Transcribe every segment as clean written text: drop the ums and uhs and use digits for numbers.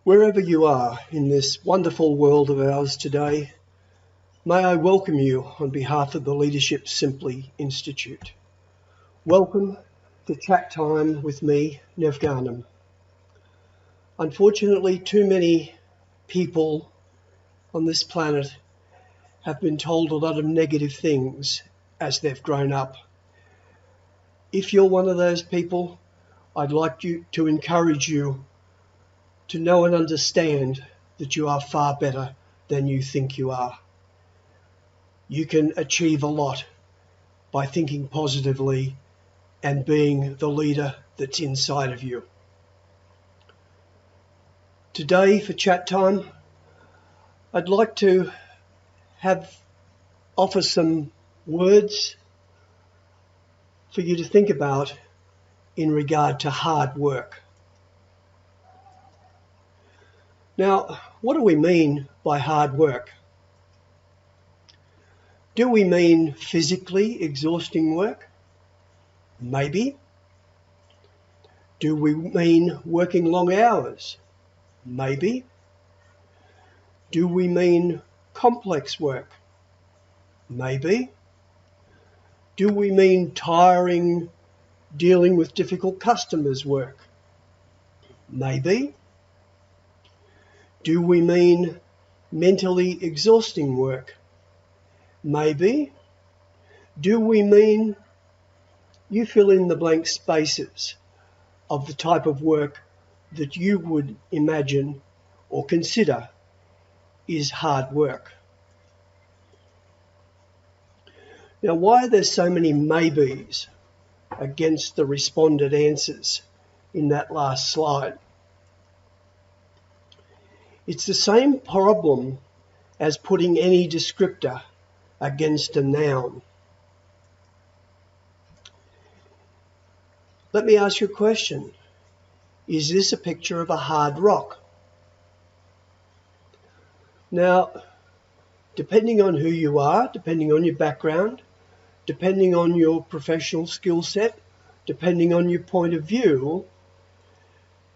Wherever you are in this wonderful world of ours today, may I welcome you on behalf of the Leadership Simply Institute. Welcome to Chat Time with me, Nev Garnham. Unfortunately, too many people on this planet have been told a lot of negative things as they've grown up. If you're one of those people, I'd like to encourage you to know and understand that you are far better than you think you are. You can achieve a lot by thinking positively and being the leader that's inside of you. Today for chat time, I'd like to offer some words for you to think about in regard to hard work. Now, what do we mean by hard work? Do we mean physically exhausting work? Maybe. Do we mean working long hours? Maybe. Do we mean complex work? Maybe. Do we mean tiring, dealing with difficult customers work? Maybe. Do we mean mentally exhausting work? Maybe. Do we mean you fill in the blank spaces of the type of work that you would imagine or consider is hard work? Now, why are there so many maybes against the responded answers in that last slide? It's the same problem as putting any descriptor against a noun. Let me ask you a question. Is this a picture of a hard rock? Now, depending on who you are, depending on your background, depending on your professional skill set, depending on your point of view,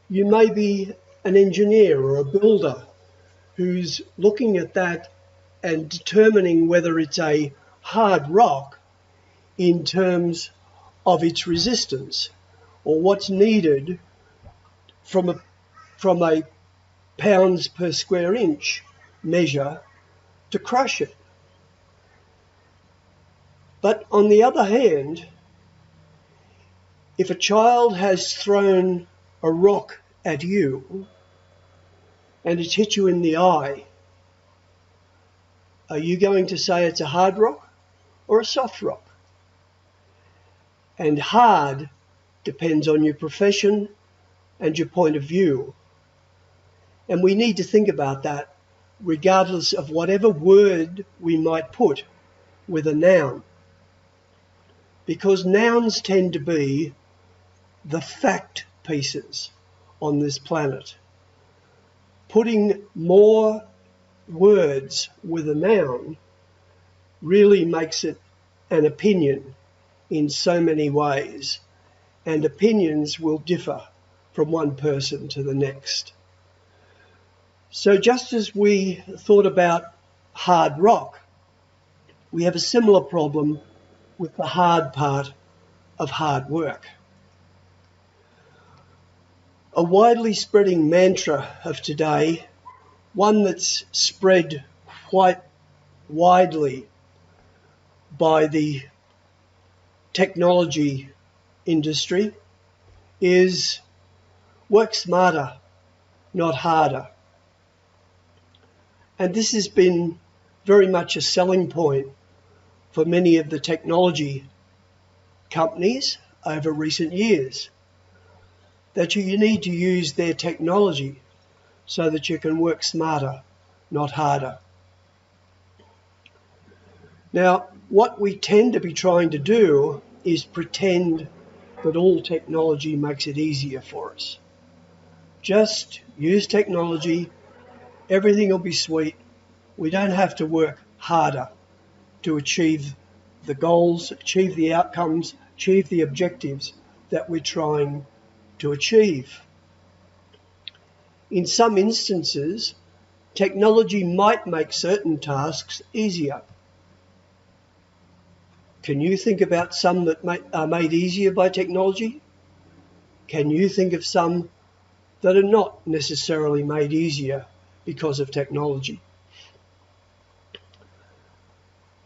you may be an engineer or a builder who's looking at that and determining whether it's a hard rock in terms of its resistance or what's needed from a pounds per square inch measure to crush it. But on the other hand, if a child has thrown a rock at you and it's hit you in the eye, are you going to say it's a hard rock or a soft rock? And hard depends on your profession and your point of view. And we need to think about that regardless of whatever word we might put with a noun. Because nouns tend to be the fact pieces on this planet. Putting more words with a noun really makes it an opinion in so many ways, and opinions will differ from one person to the next. So just as we thought about hard rock, we have a similar problem with the hard part of hard work. A widely spreading mantra of today, one that's spread quite widely by the technology industry, is work smarter, not harder. And this has been very much a selling point for many of the technology companies over recent years, that you need to use their technology so that you can work smarter, not harder. Now, what we tend to be trying to do is pretend that all technology makes it easier for us. Just use technology, everything will be sweet. We don't have to work harder to achieve the goals, achieve the outcomes, achieve the objectives that we're trying to achieve. In some instances, technology might make certain tasks easier. Can you think about some that are made easier by technology? Can you think of some that are not necessarily made easier because of technology?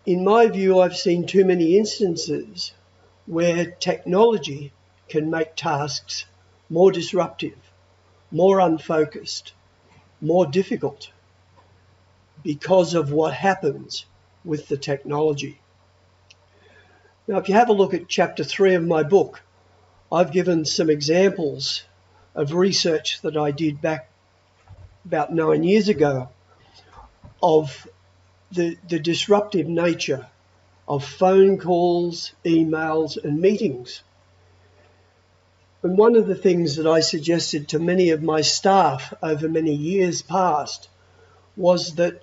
In my view, I've seen too many instances where technology can make tasks more disruptive, more unfocused, more difficult because of what happens with the technology. Now, if you have a look at chapter 3 of my book, I've given some examples of research that I did back about 9 years ago of the disruptive nature of phone calls, emails, and meetings. And one of the things that I suggested to many of my staff over many years past was that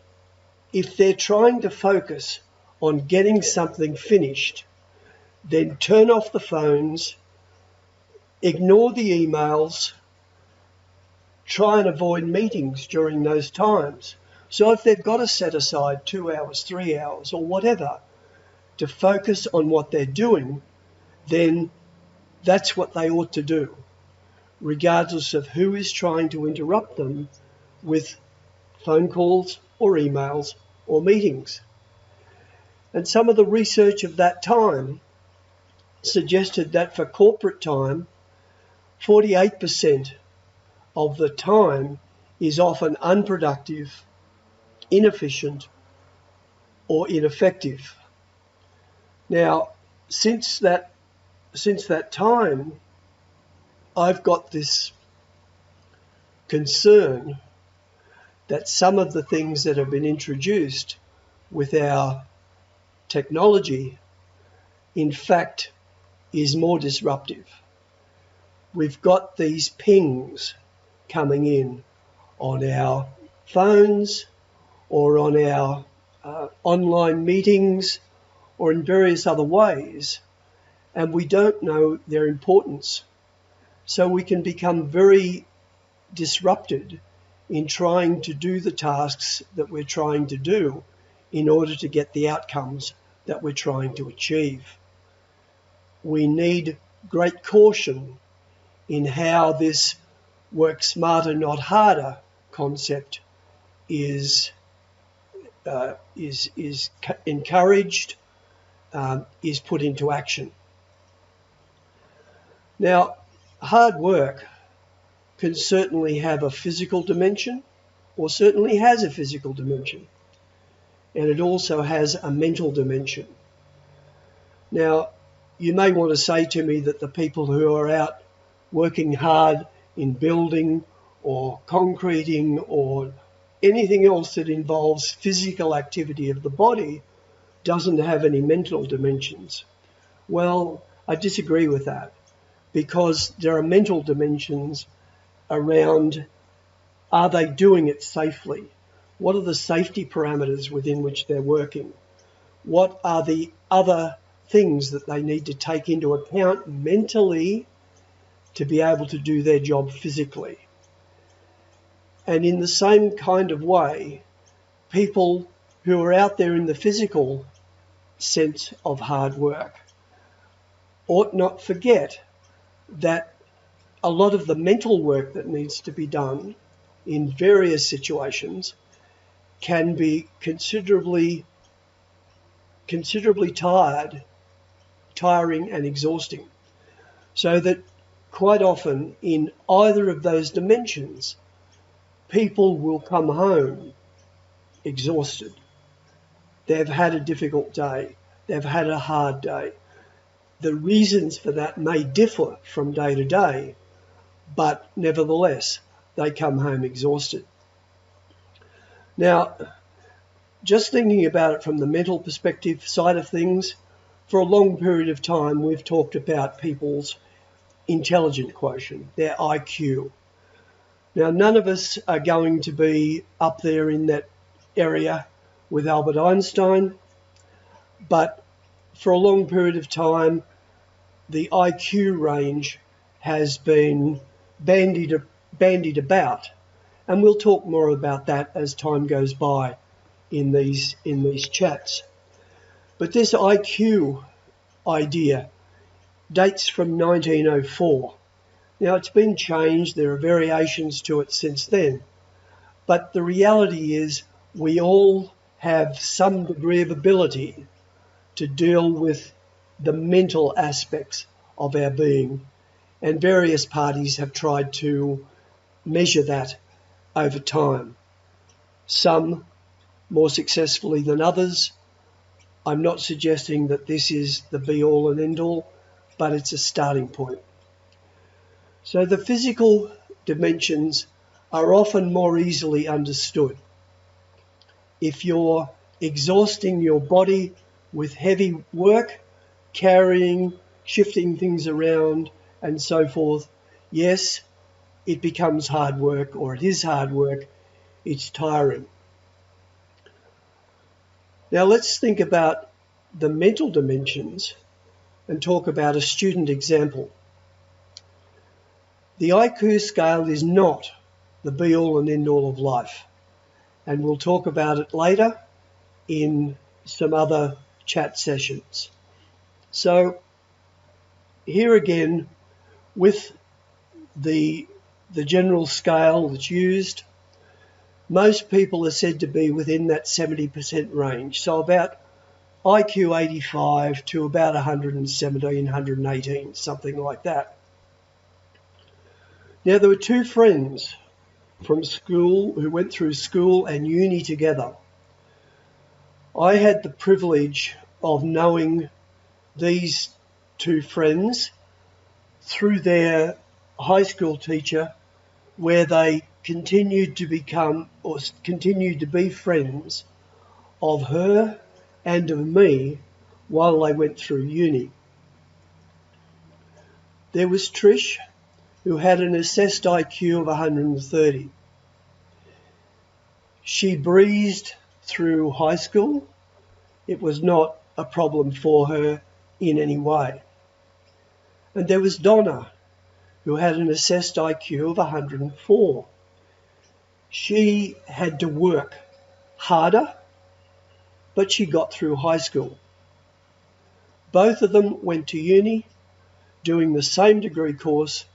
if they're trying to focus on getting something finished, then turn off the phones, ignore the emails, try and avoid meetings during those times. So if they've got to set aside 2 hours, 3 hours, or whatever to focus on what they're doing, then that's what they ought to do, regardless of who is trying to interrupt them with phone calls or emails or meetings. And some of the research of that time suggested that for corporate time, 48% of the time is often unproductive, inefficient, or ineffective. Now, since that time, I've got this concern that some of the things that have been introduced with our technology, in fact, is more disruptive. We've got these pings coming in on our phones or on our online meetings or in various other ways, and we don't know their importance. So we can become very disrupted in trying to do the tasks that we're trying to do in order to get the outcomes that we're trying to achieve. We need great caution in how this work smarter, not harder concept is encouraged, is put into action. Now, hard work can certainly have a physical dimension, or certainly has a physical dimension, and it also has a mental dimension. Now, you may want to say to me that the people who are out working hard in building or concreting or anything else that involves physical activity of the body doesn't have any mental dimensions. Well, I disagree with that, because there are mental dimensions around, are they doing it safely? What are the safety parameters within which they're working? What are the other things that they need to take into account mentally to be able to do their job physically? And in the same kind of way, people who are out there in the physical sense of hard work ought not forget that a lot of the mental work that needs to be done in various situations can be considerably tiring and exhausting. So that quite often in either of those dimensions, people will come home exhausted. They've had a difficult day. They've had a hard day. The reasons for that may differ from day to day, but nevertheless, they come home exhausted. Now, just thinking about it from the mental perspective side of things, for a long period of time, we've talked about people's intelligence quotient, their IQ. Now, none of us are going to be up there in that area with Albert Einstein, but for a long period of time, the IQ range has been bandied about, And we'll talk more about that as time goes by in these chats. But this IQ idea dates from 1904. Now, it's been changed. There are variations to it since then. But the reality is we all have some degree of ability to deal with the mental aspects of our being. And various parties have tried to measure that over time. Some more successfully than others. I'm not suggesting that this is the be-all and end-all, but it's a starting point. So the physical dimensions are often more easily understood. If you're exhausting your body with heavy work, carrying, shifting things around, and so forth, yes, it becomes hard work, or it is hard work. It's tiring. Now let's think about the mental dimensions and talk about a student example. The IQ scale is not the be-all and end-all of life, and we'll talk about it later in some other chat sessions. So here again, with the general scale that's used, most people are said to be within that 70% range. So about IQ 85 to about 117, 118, something like that. Now, there were two friends from school who went through school and uni together. I had the privilege of knowing these two friends through their high school teacher, where they continued to be friends of her and of me while they went through uni. There was Trish, who had an assessed IQ of 130. She breezed through high school. It was not a problem for her in any way. And there was Donna, who had an assessed IQ of 104. She had to work harder, but she got through high school. Both of them went to uni, doing the same degree course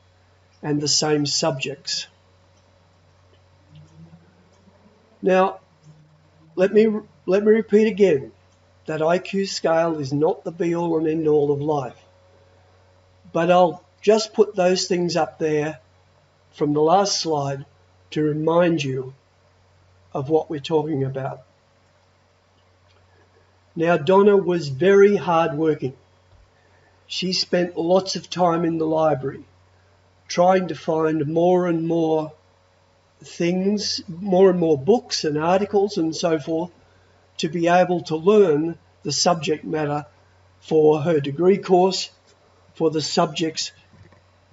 and the same subjects. Now, let me repeat again, that IQ scale is not the be-all and end-all of life. But I'll just put those things up there from the last slide to remind you of what we're talking about. Now, Donna was very hardworking. She spent lots of time in the library trying to find more and more things, more and more books and articles and so forth, to be able to learn the subject matter for her degree course, for the subjects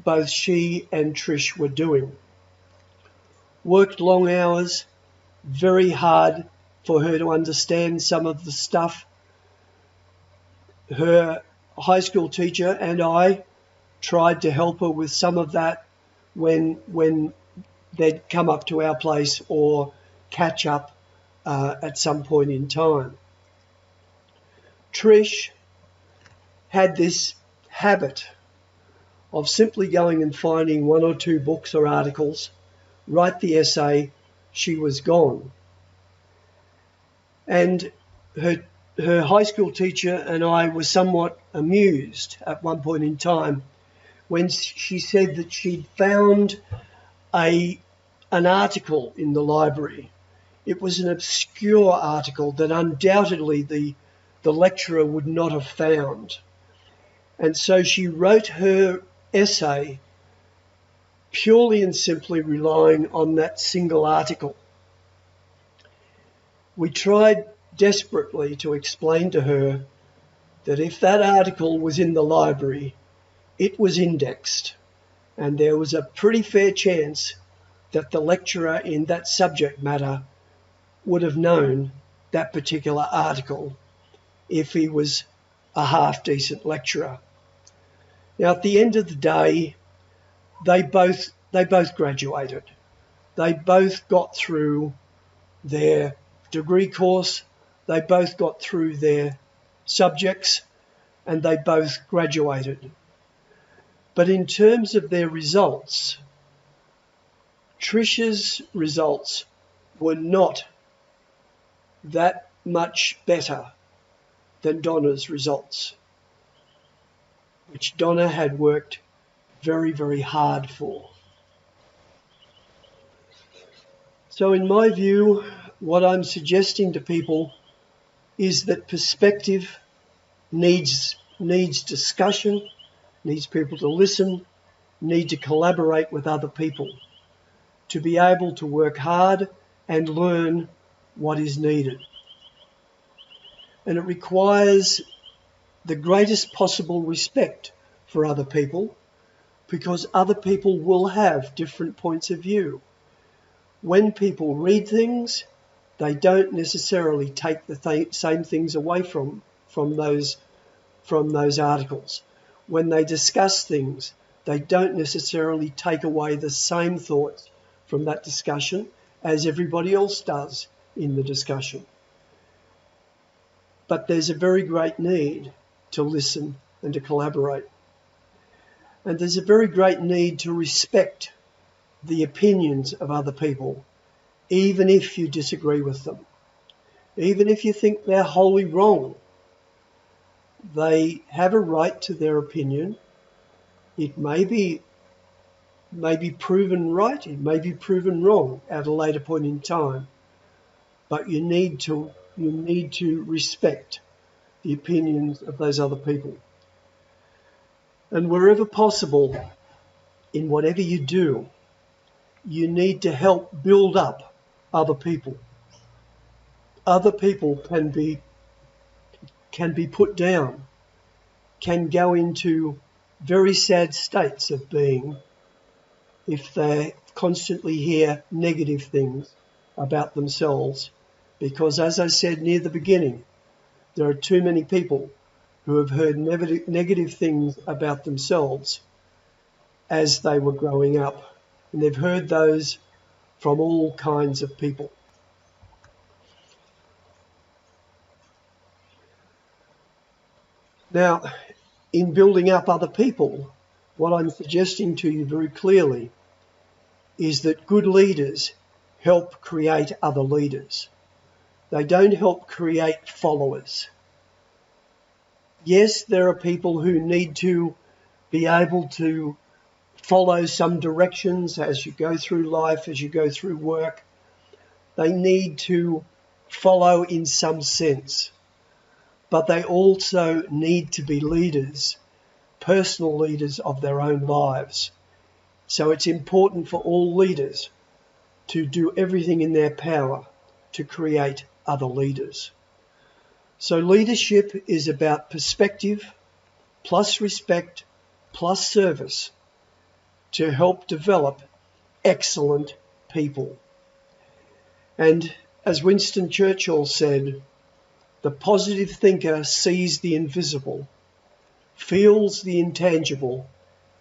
both she and Trish were doing. Worked long hours, very hard for her to understand some of the stuff. Her high school teacher and I tried to help her with some of that when they'd come up to our place or catch up at some point in time. Trish had this habit of simply going and finding one or two books or articles, write the essay, she was gone. And her high school teacher and I were somewhat amused at one point in time when she said that she'd found an article in the library. It was an obscure article that undoubtedly the lecturer would not have found. And so she wrote her essay purely and simply relying on that single article. We tried desperately to explain to her that if that article was in the library, it was indexed, and there was a pretty fair chance that the lecturer in that subject matter would have known that particular article if he was a half-decent lecturer. Now, at the end of the day, they both graduated. They both got through their degree course, they both got through their subjects, and they both graduated. But in terms of their results, Trisha's results were not that much better than Donna's results, which Donna had worked very, very hard for. So in my view, what I'm suggesting to people is that perspective needs discussion, needs people to listen, need to collaborate with other people to be able to work hard and learn what is needed. And it requires the greatest possible respect for other people, because other people will have different points of view. When people read things, they don't necessarily take the same things away from those articles. When they discuss things, they don't necessarily take away the same thoughts from that discussion as everybody else does in the discussion. But there's a very great need to listen and to collaborate. And there's a very great need to respect the opinions of other people, even if you disagree with them, even if you think they're wholly wrong. They have a right to their opinion. It may be proven right, it may be proven wrong at a later point in time, but you need to respect the opinions of those other people. And wherever possible, in whatever you do, you need to help build up other people. Other people can be put down, can go into very sad states of being if they constantly hear negative things about themselves, because as I said near the beginning, there are too many people who have heard negative things about themselves as they were growing up, and they've heard those from all kinds of people. Now, in building up other people, what I'm suggesting to you very clearly is that good leaders help create other leaders. They don't help create followers. Yes, there are people who need to be able to follow some directions as you go through life, as you go through work. They need to follow in some sense, but they also need to be leaders, personal leaders of their own lives. So it's important for all leaders to do everything in their power to create other leaders. So leadership is about perspective plus respect plus service to help develop excellent people. And as Winston Churchill said, the positive thinker sees the invisible, feels the intangible,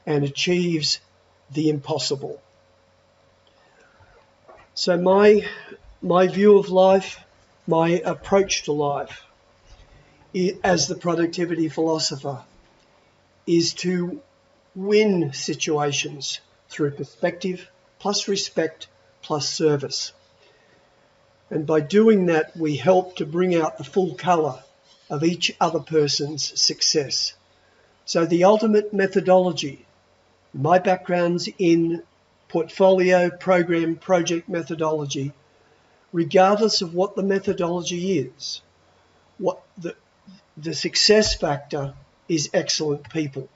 and achieves the impossible. So my view of life, my approach to life as the productivity philosopher is to win situations through perspective plus respect plus service. And by doing that, we help to bring out the full colour of each other person's success. So the ultimate methodology, my background's in portfolio, program, project methodology, regardless of what the methodology is, what the success factor is excellent people.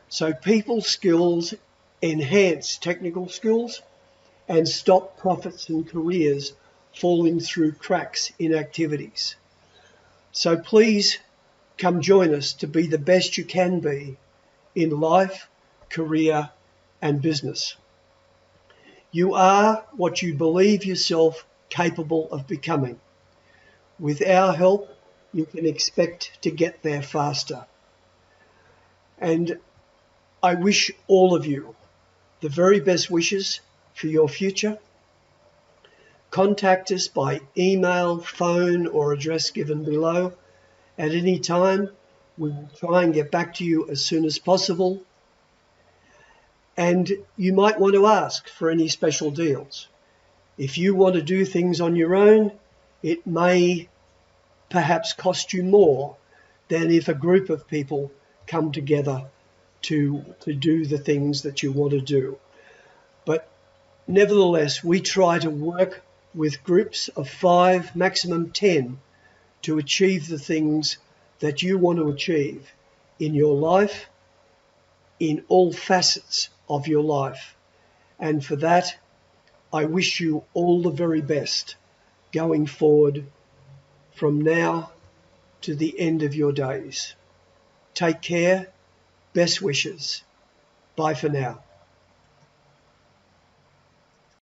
So people skills enhance technical skills and stop profits and careers falling through cracks in activities. So please come join us to be the best you can be in life, career, and business. You are what you believe yourself capable of becoming. With our help, you can expect to get there faster. And I wish all of you the very best wishes for your future. contact us by email, phone, or address given below at any time. We will try and get back to you as soon as possible. And you might want to ask for any special deals. If you want to do things on your own, it may perhaps cost you more than if a group of people come together to do the things that you want to do. But nevertheless, we try to work with groups of 5, maximum 10, to achieve the things that you want to achieve in your life, in all facets of your life. And for that, I wish you all the very best going forward from now to the end of your days. Take care. Best wishes. Bye for now.